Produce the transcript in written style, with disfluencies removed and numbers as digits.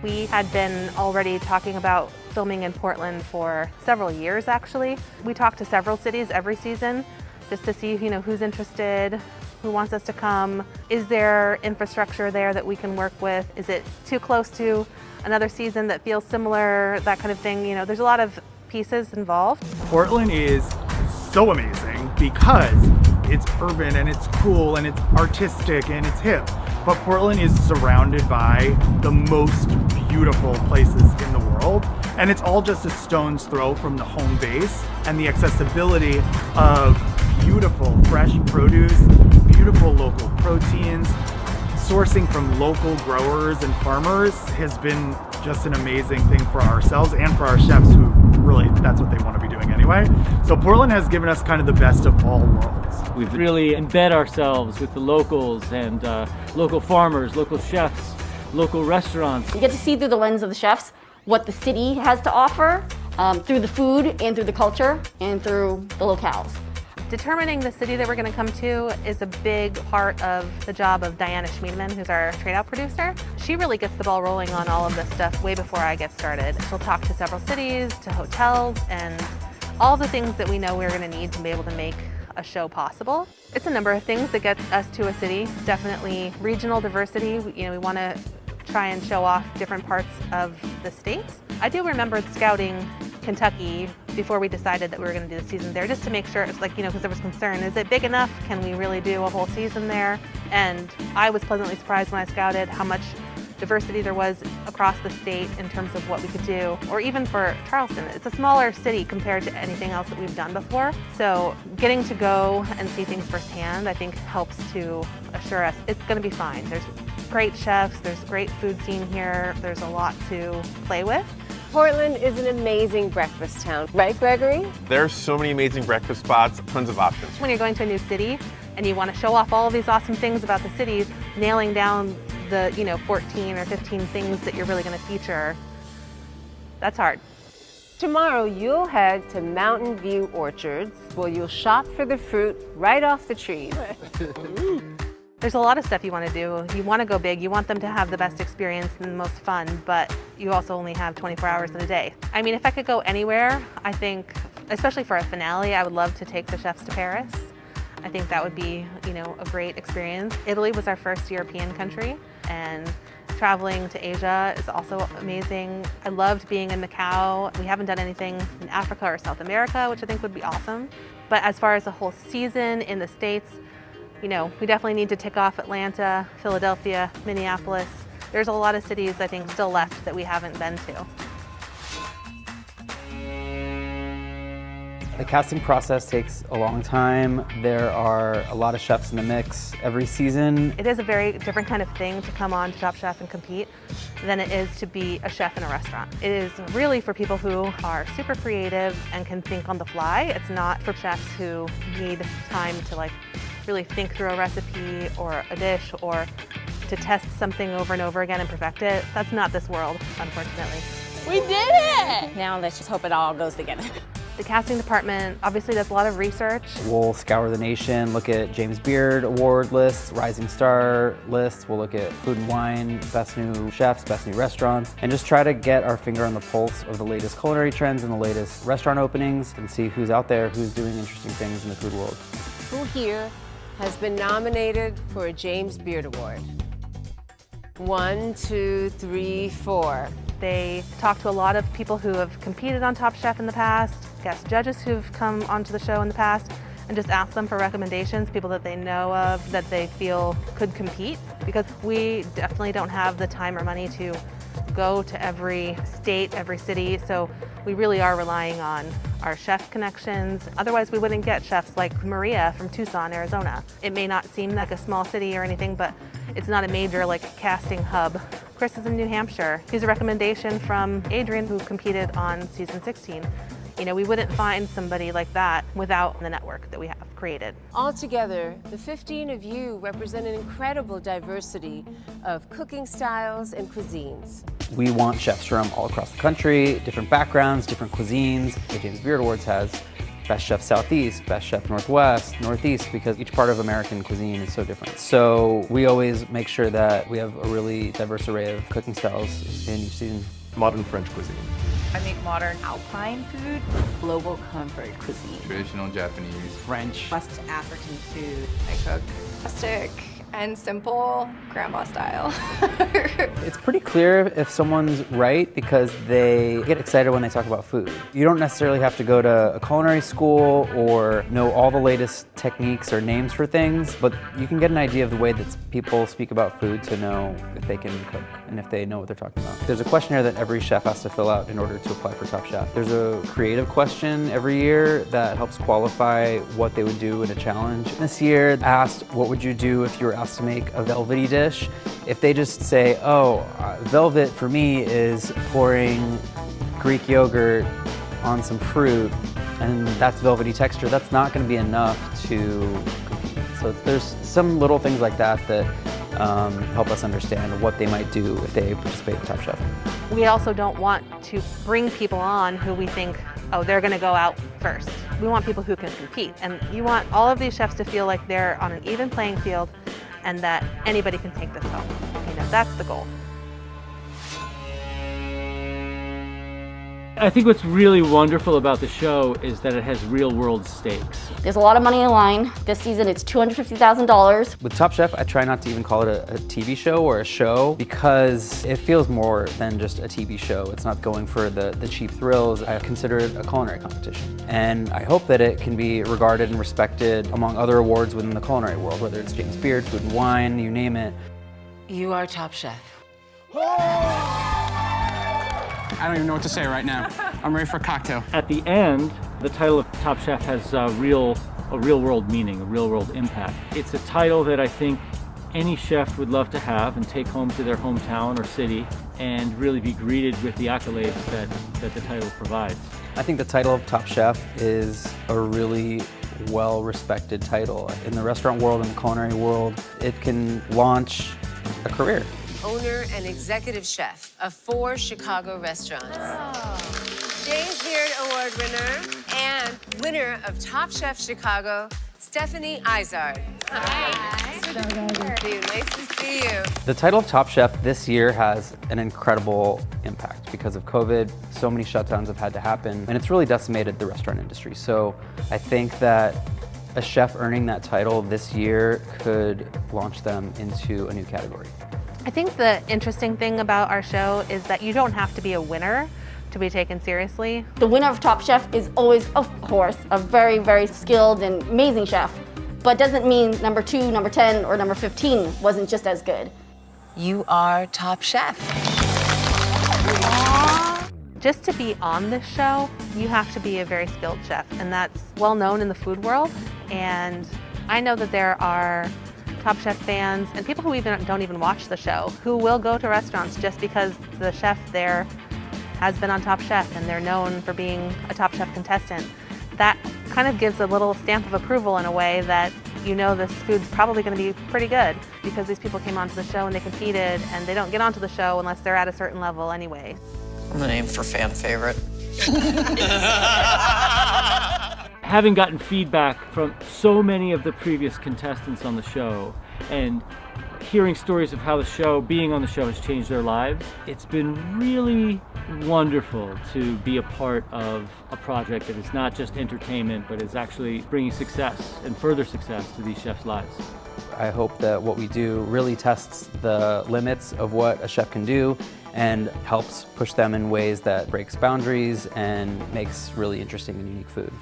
We had been already talking about filming in Portland for several years, actually. We talk to several cities every season just to see, who's interested, who wants us to come. Is there infrastructure there that we can work with? Is it too close to another season that feels similar, that kind of thing? There's a lot of pieces involved. Portland is so amazing because it's urban and it's cool and it's artistic and it's hip. But Portland is surrounded by the most beautiful places in the world. And it's all just a stone's throw from the home base, and the accessibility of beautiful fresh produce, beautiful local proteins, sourcing from local growers and farmers has been just an amazing thing for ourselves and for our chefs, who really, that's what they want to be doing anyway. So Portland has given us kind of the best of all worlds. We really embed ourselves with the locals and local farmers, local chefs, local restaurants. You get to see through the lens of the chefs what the city has to offer through the food and through the culture and through the locales. Determining the city that we're going to come to is a big part of the job of Diana Schmiedeman, who's our trade-out producer. She really gets the ball rolling on all of this stuff way before I get started. She'll talk to several cities, to hotels, and all the things that we know we're going to need to be able to make a show possible. It's a number of things that get us to a city. Definitely regional diversity. We want to try and show off different parts of the states. I do remember scouting Kentucky before we decided that we were going to do the season there, just to make sure, it's like, because there was concern, is it big enough? Can we really do a whole season there? And I was pleasantly surprised when I scouted how much diversity there was across the state in terms of what we could do, or even for Charleston. It's a smaller city compared to anything else that we've done before. So getting to go and see things firsthand, I think, helps to assure us it's going to be fine. There's great chefs, there's great food scene here, there's a lot to play with. Portland is an amazing breakfast town, right, Gregory? There's so many amazing breakfast spots, tons of options. When you're going to a new city and you want to show off all of these awesome things about the city, nailing down the 14 or 15 things that you're really going to feature, that's hard. Tomorrow you'll head to Mountain View Orchards, where you'll shop for the fruit right off the trees. There's a lot of stuff you want to do. You want to go big, you want them to have the best experience and the most fun, but you also only have 24 hours in a day. I mean, if I could go anywhere, I think, especially for a finale, I would love to take the chefs to Paris. I think that would be, a great experience. Italy was our first European country, and traveling to Asia is also amazing. I loved being in Macau. We haven't done anything in Africa or South America, which I think would be awesome. But as far as a whole season in the States, we definitely need to tick off Atlanta, Philadelphia, Minneapolis. There's a lot of cities, I think, still left that we haven't been to. The casting process takes a long time. There are a lot of chefs in the mix every season. It is a very different kind of thing to come on to Top Chef and compete than it is to be a chef in a restaurant. It is really for people who are super creative and can think on the fly. It's not for chefs who need time to really think through a recipe or a dish, or to test something over and over again and perfect it. That's not this world, unfortunately. We did it! Now let's just hope it all goes together. The casting department obviously does a lot of research. We'll scour the nation, look at James Beard award lists, rising star lists. We'll look at Food and Wine, best new chefs, best new restaurants, and just try to get our finger on the pulse of the latest culinary trends and the latest restaurant openings, and see who's out there, who's doing interesting things in the food world. Who here has been nominated for a James Beard Award? 1, 2, 3, 4. They talk to a lot of people who have competed on Top Chef in the past, guest judges who've come onto the show in the past, and just ask them for recommendations, people that they know of that they feel could compete, because we definitely don't have the time or money to go to every state, every city, so we really are relying on our chef connections. Otherwise, we wouldn't get chefs like Maria from Tucson, Arizona. It may not seem like a small city or anything, but it's not a major casting hub. Chris is in New Hampshire. He's a recommendation from Adrian, who competed on season 16. We wouldn't find somebody like that without the network that we have created. Altogether, the 15 of you represent an incredible diversity of cooking styles and cuisines. We want chefs from all across the country, different backgrounds, different cuisines. The James Beard Awards has best chef Southeast, best chef Northwest, Northeast, because each part of American cuisine is so different. So we always make sure that we have a really diverse array of cooking styles in each season. Modern French cuisine. I make modern alpine food, Global comfort cuisine. Traditional Japanese. French. West African food. I cook rustic and simple, grandma style. It's pretty clear if someone's right because they get excited when they talk about food. You don't necessarily have to go to a culinary school or know all the latest techniques or names for things, but you can get an idea of the way that people speak about food to know if they can cook and if they know what they're talking about. There's a questionnaire that every chef has to fill out in order to apply for Top Chef. There's a creative question every year that helps qualify what they would do in a challenge. This year asked, what would you do if you were asked to make a velvety dish? If they just say, oh, velvet for me is pouring Greek yogurt on some fruit and that's velvety texture, that's not going to be enough to compete. So there's some little things like that that help us understand what they might do if they participate in Top Chef. We also don't want to bring people on who we think, oh, they're going to go out first. We want people who can compete. And you want all of these chefs to feel like they're on an even playing field and that anybody can take this home. You know, that's the goal. I think what's really wonderful about the show is that it has real world stakes. There's a lot of money on the line. This season it's $250,000. With Top Chef, I try not to even call it a TV show or a show because it feels more than just a TV show. It's not going for the cheap thrills. I consider it a culinary competition. And I hope that it can be regarded and respected among other awards within the culinary world, whether it's James Beard, Food and Wine, you name it. You are Top Chef. I don't even know what to say right now. I'm ready for a cocktail. At the end, the title of Top Chef has a real world meaning, a real world impact. It's a title that I think any chef would love to have and take home to their hometown or city and really be greeted with the accolades that the title provides. I think the title of Top Chef is a really well-respected title. In the restaurant world and the culinary world, it can launch a career. Owner and executive chef of 4 Chicago restaurants. James Beard Award winner and winner of Top Chef Chicago, Stephanie Izard. Hi. Nice to see you. The title of Top Chef this year has an incredible impact because of COVID. So many shutdowns have had to happen, and it's really decimated the restaurant industry. So I think that a chef earning that title this year could launch them into a new category. I think the interesting thing about our show is that you don't have to be a winner to be taken seriously. The winner of Top Chef is always, of course, a very, very skilled and amazing chef, but doesn't mean number 2, number 10, or number 15 wasn't just as good. You are Top Chef. Just to be on this show, you have to be a very skilled chef, and that's well known in the food world. And I know that there are Top Chef fans and people who don't even watch the show who will go to restaurants just because the chef there has been on Top Chef and they're known for being a Top Chef contestant. That kind of gives a little stamp of approval in a way that you know this food's probably going to be pretty good because these people came onto the show and they competed, and they don't get onto the show unless they're at a certain level anyway. I'm gonna aim for fan favorite. Having gotten feedback from so many of the previous contestants on the show and hearing stories of how being on the show has changed their lives, it's been really wonderful to be a part of a project that is not just entertainment, but is actually bringing success and further success to these chefs' lives. I hope that what we do really tests the limits of what a chef can do and helps push them in ways that breaks boundaries and makes really interesting and unique food.